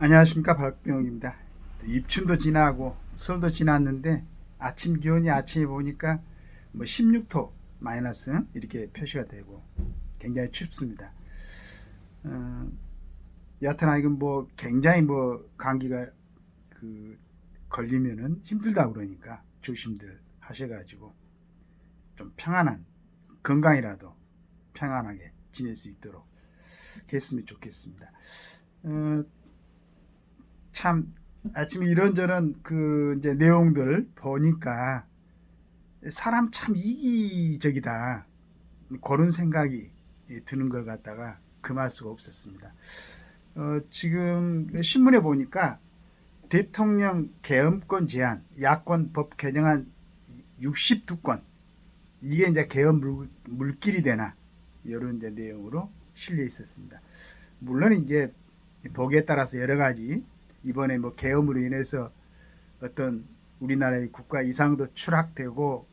안녕하십니까, 박병욱입니다. 입춘도 지나고 설도 지났는데 아침 기온이 아침에 보니까 뭐 16도 마이너스 이렇게 표시가 되고 굉장히 춥습니다. 어, 여하튼 이건 뭐 굉장히 뭐 감기가 그 걸리면은 힘들다 그러니까 조심들 하셔가지고 좀 평안한 건강이라도 평안하게 지낼 수 있도록 했으면 좋겠습니다. 어, 참 아침에 이런저런 그 이제 내용들 보니까 사람 참 이기적이다 그런 생각이 드는 걸 갖다가 금할 수가 없었습니다. 지금 신문에 보니까 대통령 계엄권 제한, 야권 법 개정안 62건 이게 이제 계엄 물길이 되나 이런 이제 내용으로 실려 있었습니다. 물론 이제 보기에 따라서 여러 가지 이번에 뭐 계엄으로 인해서 어떤 우리나라의 국가 이상도 추락되고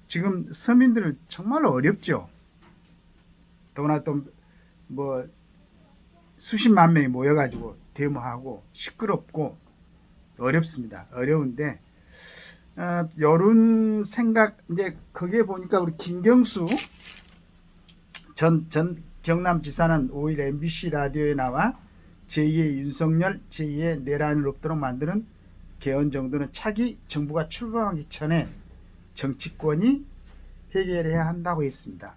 지금 서민들은 정말 어렵죠. 더구나 또 뭐 수십만 명이 모여가지고 데모하고 시끄럽고 어렵습니다. 어려운데 요런 생각 이제 거기에 보니까 우리 김경수 전 경남지사는 5일 MBC 라디오에 나와 제2의 윤석열, 제2의 내란을 없도록 만드는 개헌 정도는 차기 정부가 출범하기 전에 정치권이 해결해야 한다고 했습니다.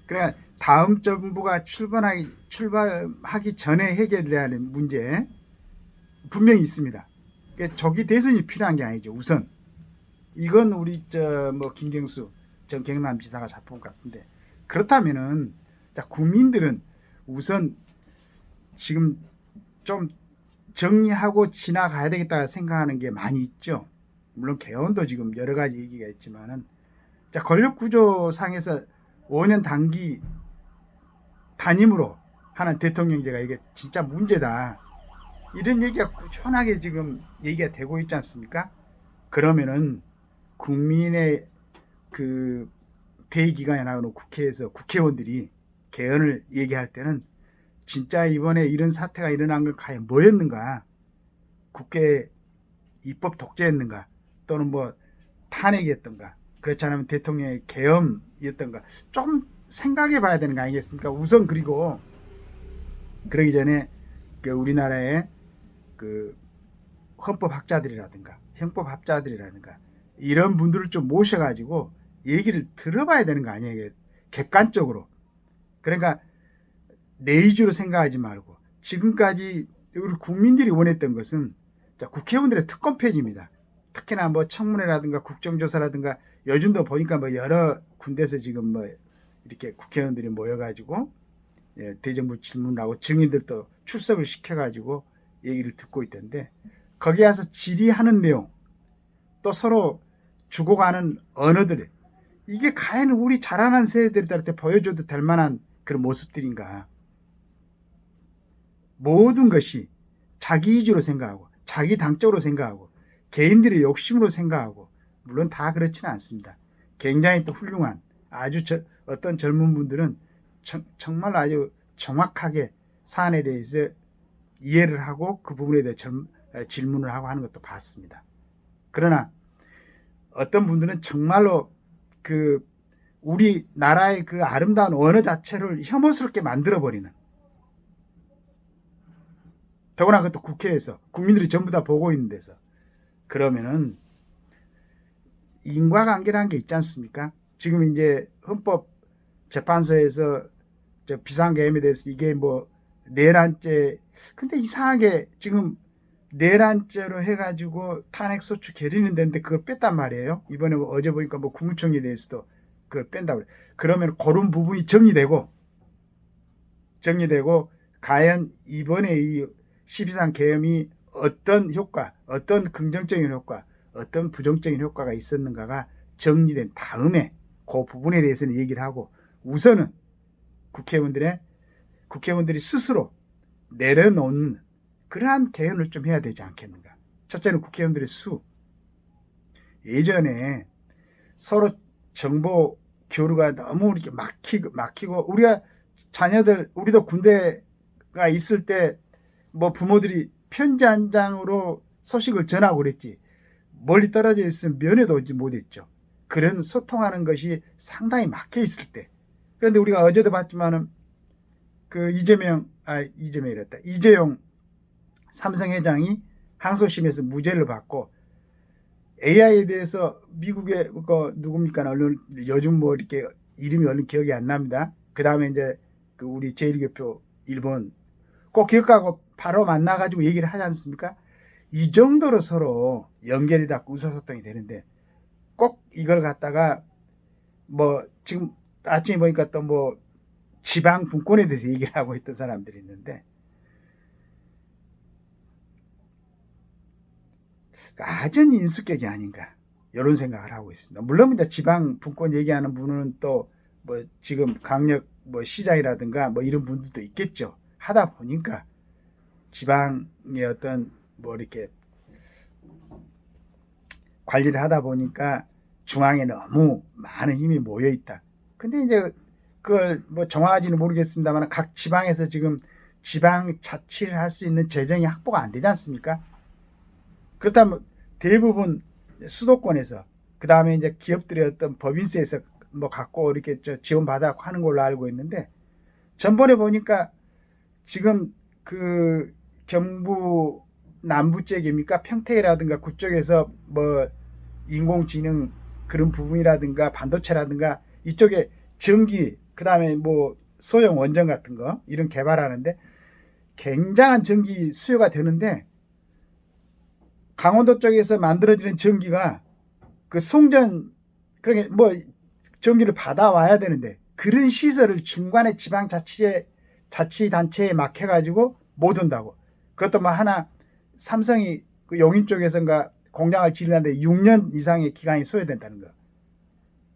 그러니까 다음 정부가 출발하기 전에 해결해야 하는 문제 분명히 있습니다. 그러니까 조기 대선이 필요한 게 아니죠. 우선 이건 우리 뭐 김경수 전 경남지사가 잡은 것 같은데 그렇다면은 국민들은 우선 지금 좀 정리하고 지나가야 되겠다 생각하는 게 많이 있죠. 물론 개헌도 지금 여러 가지 얘기가 있지만은 권력 구조상에서 5년 단기 단임으로 하는 대통령제가 이게 진짜 문제다. 이런 얘기가 꾸준하게 지금 얘기가 되고 있지 않습니까? 그러면은 국민의 그 대의기관에 나오는 국회에서 국회의원들이 개헌을 얘기할 때는 진짜 이번에 이런 사태가 일어난 건 과연 뭐였는가? 국회 입법 독재였는가? 또는 뭐 탄핵이었던가? 그렇지 않으면 대통령의 계엄이었던가? 좀 생각해 봐야 되는 거 아니겠습니까? 우선 그리고 그러기 전에 그 우리나라의 그 헌법학자들이라든가 형법학자들이라든가 이런 분들을 좀 모셔가지고 얘기를 들어봐야 되는 거 아니에요? 객관적으로. 그러니까 내 위주로 생각하지 말고 지금까지 우리 국민들이 원했던 것은 국회의원들의 특권 폐지입니다. 특히나 뭐 청문회라든가 국정조사라든가 요즘도 보니까 뭐 여러 군데서 지금 뭐 이렇게 국회의원들이 모여가지고 대정부 질문을 하고 증인들도 출석을 시켜가지고 얘기를 듣고 있던데 거기 와서 질의하는 내용 또 서로 주고가는 언어들 이게 과연 우리 자라난 세대들한테 보여줘도 될 만한 그런 모습들인가. 모든 것이 자기 위주로 생각하고 자기 당적으로 생각하고 개인들의 욕심으로 생각하고 물론 다 그렇지는 않습니다. 굉장히 또 훌륭한 아주 어떤 젊은 분들은 정말 아주 정확하게 사안에 대해서 이해를 하고 그 부분에 대해 질문을 하고 하는 것도 봤습니다. 그러나 어떤 분들은 정말로 그 우리나라의 그 아름다운 언어 자체를 혐오스럽게 만들어버리는 더구나 그것도 국회에서 국민들이 전부 다 보고 있는 데서 그러면은 인과관계라는 게 있지 않습니까? 지금 이제 헌법재판소에서 비상계엄에 대해서 이게 뭐 내란죄 근데 이상하게 지금 내란죄로 해가지고 탄핵소추 결의는 되는데 그걸 뺐단 말이에요. 이번에 뭐 어제 보니까 뭐 국무총리에 대해서도 그걸 뺀다고 그래. 그러면 그런 부분이 정리되고 과연 이번에 이 12.3 계엄이 어떤 효과, 어떤 긍정적인 효과, 어떤 부정적인 효과가 있었는가가 정리된 다음에 그 부분에 대해서는 얘기를 하고 우선은 국회의원들이 스스로 내려놓는 그러한 개헌을 좀 해야 되지 않겠는가. 첫째는 국회의원들의 수. 예전에 서로 정보 교류가 너무 이렇게 막히고 우리가 자녀들 우리도 군대가 있을 때 뭐 부모들이 편지 한 장으로 소식을 전하고 그랬지 멀리 떨어져 있으면 면회도 오지 못했죠. 그런 소통하는 것이 상당히 막혀 있을 때. 그런데 우리가 어제도 봤지만은 그 이재용 삼성 회장이 항소심에서 무죄를 받고 AI에 대해서 미국의 그 누굽니까 얼른 요즘 뭐 이렇게 이름이 얼른 기억이 안 납니다. 그 다음에 이제 그 우리 제1교표 일본 꼭 기억하고 바로 만나가지고 얘기를 하지 않습니까? 이 정도로 서로 연결이 닿고 의사소통이 되는데 꼭 이걸 갖다가 뭐 지금 아침에 보니까 또 뭐 지방 분권에 대해서 얘기를 하고 있던 사람들이 있는데 아전 인수격이 아닌가 이런 생각을 하고 있습니다. 물론 이제 지방 분권 얘기하는 분은 또 뭐 지금 강력 뭐 시장이라든가 뭐 이런 분들도 있겠죠. 하다 보니까 지방의 어떤 뭐 이렇게 관리를 하다 보니까 중앙에 너무 많은 힘이 모여 있다. 근데 이제 그걸 뭐 정확하지는 모르겠습니다만 각 지방에서 지금 지방 자치를 할 수 있는 재정이 확보가 안 되지 않습니까? 그렇다면 대부분 수도권에서 그 다음에 이제 기업들의 어떤 법인세에서 뭐 갖고 이렇게 지원받아 하는 걸로 알고 있는데 전번에 보니까 지금 그 경부 남부 쪽입니까? 평택이라든가 그쪽에서 뭐 인공지능 그런 부분이라든가 반도체라든가 이쪽에 전기 그 다음에 뭐 소형 원전 같은 거 이런 개발하는데 굉장한 전기 수요가 되는데 강원도 쪽에서 만들어지는 전기가 그 송전 그러니까 뭐 전기를 받아와야 되는데 그런 시설을 중간에 지방자치단체에 막혀가지고 못 온다고. 그것도 뭐 하나 삼성이 그 용인 쪽에서인가 공장을 지르는데 6년 이상의 기간이 소요된다는 거.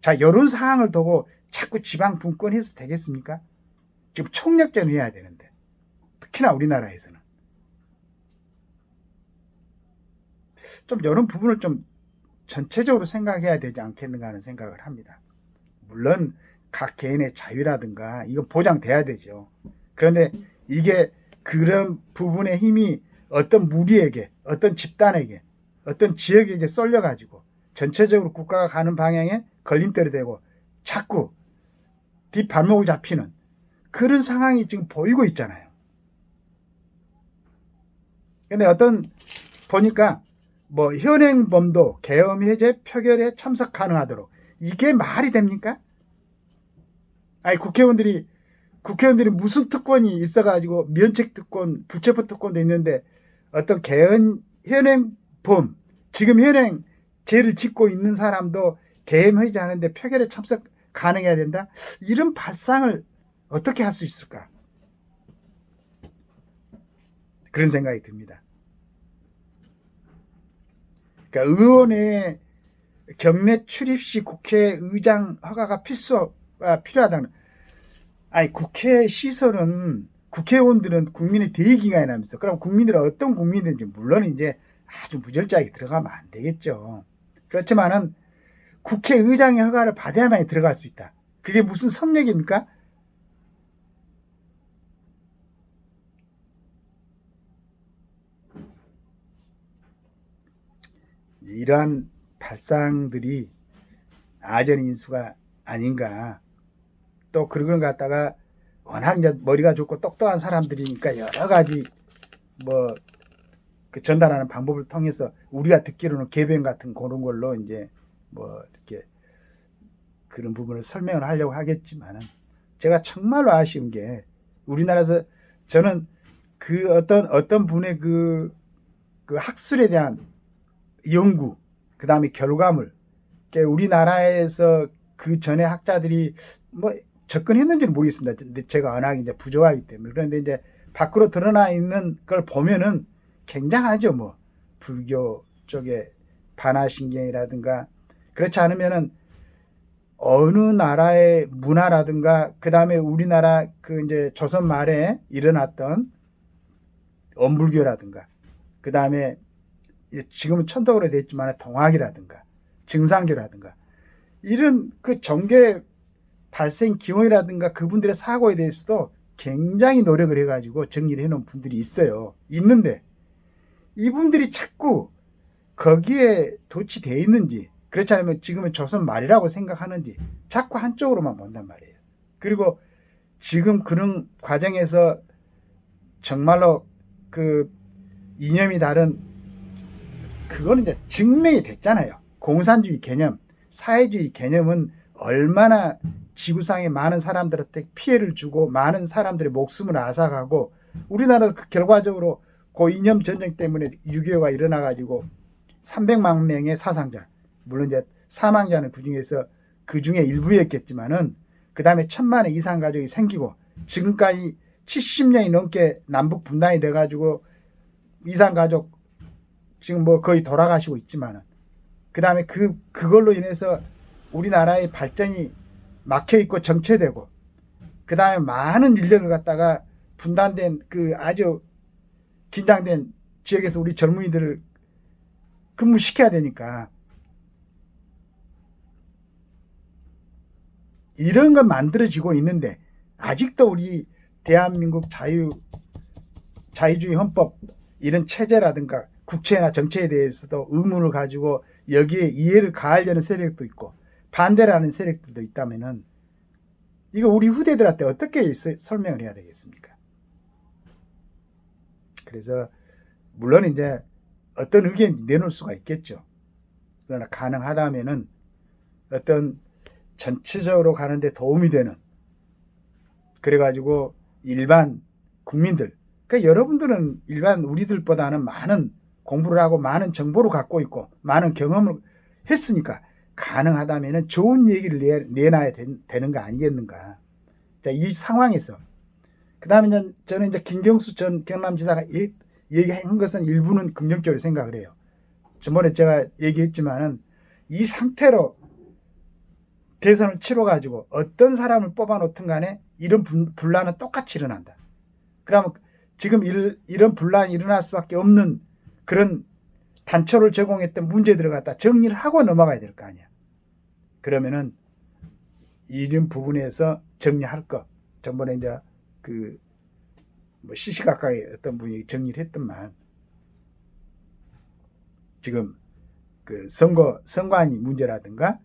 자, 이런 상황을 두고 자꾸 지방 분권해서 되겠습니까? 지금 총력전을 해야 되는데 특히나 우리나라에서는 좀 이런 부분을 좀 전체적으로 생각해야 되지 않겠는가 하는 생각을 합니다. 물론 각 개인의 자유라든가 이건 보장돼야 되죠. 그런데 이게 그런 부분의 힘이 어떤 무리에게 어떤 집단에게 어떤 지역에게 쏠려가지고 전체적으로 국가가 가는 방향에 걸림돌이 되고 자꾸 뒷발목을 잡히는 그런 상황이 지금 보이고 있잖아요. 근데 어떤 보니까 뭐 현행범도 계엄 해제 표결에 참석 가능하도록 이게 말이 됩니까? 아니 국회의원들이 무슨 특권이 있어가지고 면책 특권, 부체포 특권도 있는데 어떤 현행범 지금 현행 죄를 짓고 있는 사람도 계엄 해제하는데 표결에 참석 가능해야 된다? 이런 발상을 어떻게 할 수 있을까? 그런 생각이 듭니다. 그러니까 의원의 경례 출입 시 국회의장 허가가 필요하다는. 아니 국회 시설은 국회의원들은 국민의 대의기관이라면서 그럼 국민들은 어떤 국민인지 물론 이제 아주 무절제하게 들어가면 안 되겠죠. 그렇지만은 국회의장의 허가를 받아야만 들어갈 수 있다. 그게 무슨 성역입니까? 이러한 발상들이 아전 인수가 아닌가. 또 그런 걸 갖다가 워낙 이제 머리가 좋고 똑똑한 사람들이니까 여러 가지 뭐 그 전달하는 방법을 통해서 우리가 듣기로는 개변 같은 그런 걸로 이제 뭐 이렇게 그런 부분을 설명을 하려고 하겠지만은 제가 정말로 아쉬운 게 우리나라에서 저는 그 어떤 분의 그 학술에 대한 연구 그 다음에 결과물 우리나라에서 그 전에 학자들이 뭐 접근했는지는 모르겠습니다. 근데 제가 워낙 이제 부족하기 때문에. 그런데 이제 밖으로 드러나 있는 걸 보면은 굉장하죠. 뭐 불교 쪽에 반화신경이라든가 그렇지 않으면은 어느 나라의 문화라든가 그 다음에 우리나라 그 이제 조선 말에 일어났던 엄불교라든가 그 다음에 지금은 천덕으로 되어 있지만 동학이라든가 증상교라든가 이런 그 정계 발생 기원이라든가 그분들의 사고에 대해서도 굉장히 노력을 해가지고 정리를 해놓은 분들이 있어요. 있는데 이분들이 자꾸 거기에 도취되어 있는지, 그렇지 않으면 지금은 조선 말이라고 생각하는지 자꾸 한쪽으로만 본단 말이에요. 그리고 지금 그런 과정에서 정말로 그 이념이 다른, 그거는 이제 증명이 됐잖아요. 공산주의 개념, 사회주의 개념은 얼마나 지구상의 많은 사람들한테 피해를 주고 많은 사람들의 목숨을 앗아가고, 우리나라도 결과적으로 그 이념 전쟁 때문에 6.25가 일어나가지고 300만 명의 사상자, 물론 이제 사망자는 그 중에 일부였겠지만은 그 다음에 1000만의 이상 가족이 생기고, 지금까지 70년이 넘게 남북 분단이 돼가지고 이상 가족 지금 뭐 거의 돌아가시고 있지만은, 그 다음에 그걸로 인해서 우리나라의 발전이 막혀있고 정체되고, 그 다음에 많은 인력을 갖다가 분단된 그 아주 긴장된 지역에서 우리 젊은이들을 근무시켜야 되니까, 이런 건 만들어지고 있는데 아직도 우리 대한민국 자유주의 헌법 이런 체제라든가 국채나 정체에 대해서도 의문을 가지고 여기에 이해를 가하려는 세력도 있고 반대라는 세력들도 있다면은, 이거 우리 후대들한테 어떻게 설명을 해야 되겠습니까? 그래서 물론 이제 어떤 의견이 내놓을 수가 있겠죠. 그러나 가능하다면은 어떤 전체적으로 가는데 도움이 되는, 그래가지고 일반 국민들, 그러니까 여러분들은 일반 우리들보다는 많은 공부를 하고 많은 정보를 갖고 있고 많은 경험을 했으니까 가능하다면은 좋은 얘기를 내놔야 되는 거 아니겠는가. 자, 이 상황에서 그 다음에 저는 이제 김경수 전 경남지사가 얘기한 것은 일부는 긍정적으로 생각을 해요. 저번에 제가 얘기했지만은 이 상태로 대선을 치러가지고 어떤 사람을 뽑아놓든 간에 이런 분란은 똑같이 일어난다. 그러면 지금 이런 분란이 일어날 수밖에 없는 그런 단초를 제공했던 문제들을 갖다 정리를 하고 넘어가야 될 거 아니야. 그러면은 이런 부분에서 정리할 거. 전번에 이제 뭐 시시각각에 어떤 분이 정리를 했더만, 지금 선관위 문제라든가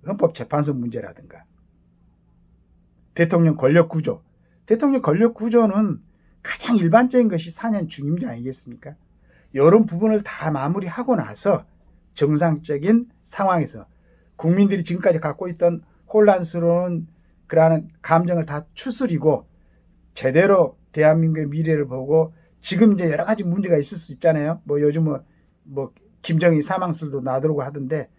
헌법재판소 문제라든가 대통령 권력 구조는 가장 일반적인 것이 4년 중임제 아니겠습니까? 이런 부분을 다 마무리하고 나서 정상적인 상황에서 국민들이 지금까지 갖고 있던 혼란스러운 그러한 감정을 다 추스리고 제대로 대한민국의 미래를 보고, 지금 이제 여러 가지 문제가 있을 수 있잖아요. 뭐 요즘은 뭐 김정일 사망설도 나들고 하던데,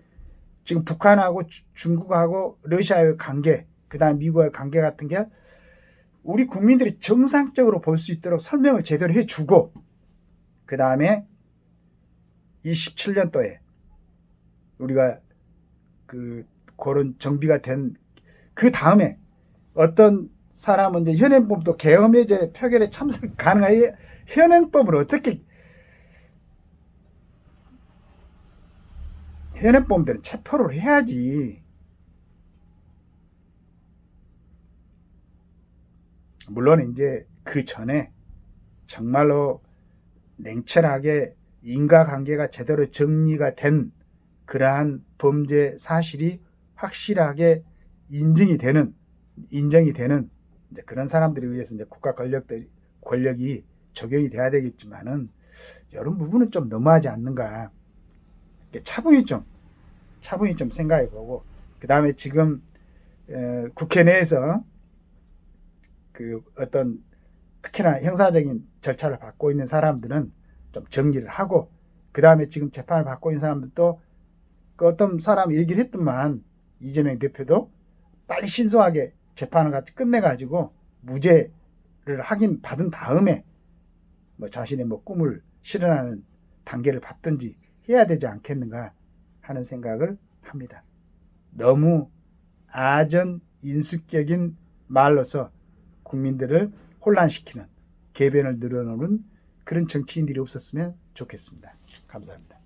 지금 북한하고 중국하고 러시아의 관계, 그다음 미국의 관계 같은 게 우리 국민들이 정상적으로 볼 수 있도록 설명을 제대로 해주고, 그 다음에 27년도에 우리가 그런 정비가 된 그 다음에 어떤 사람은 이제 현행법도 계엄해제 표결에 참석 가능하게 현행법을 어떻게, 현행법대로 체포를 해야지. 물론 이제 그 전에 정말로 냉철하게 인과관계가 제대로 정리가 된 그러한 범죄 사실이 확실하게 인정이 되는 이제 그런 사람들에 의해서 이제 국가 권력이 적용이 돼야 되겠지만은, 이런 부분은 좀 너무하지 않는가. 차분히 좀 생각해 보고, 그 다음에 지금 국회 내에서 어떤 특히나 형사적인 절차를 받고 있는 사람들은 좀 정리를 하고, 그 다음에 지금 재판을 받고 있는 사람들도 어떤 사람이 얘기를 했더만, 이재명 대표도 빨리 신속하게 재판을 같이 끝내가지고 무죄를 받은 다음에 뭐 자신의 꿈을 실현하는 단계를 받든지 해야 되지 않겠는가 하는 생각을 합니다. 너무 아전인수격인 말로서 국민들을 혼란시키는, 궤변을 늘어놓는 그런 정치인들이 없었으면 좋겠습니다. 감사합니다.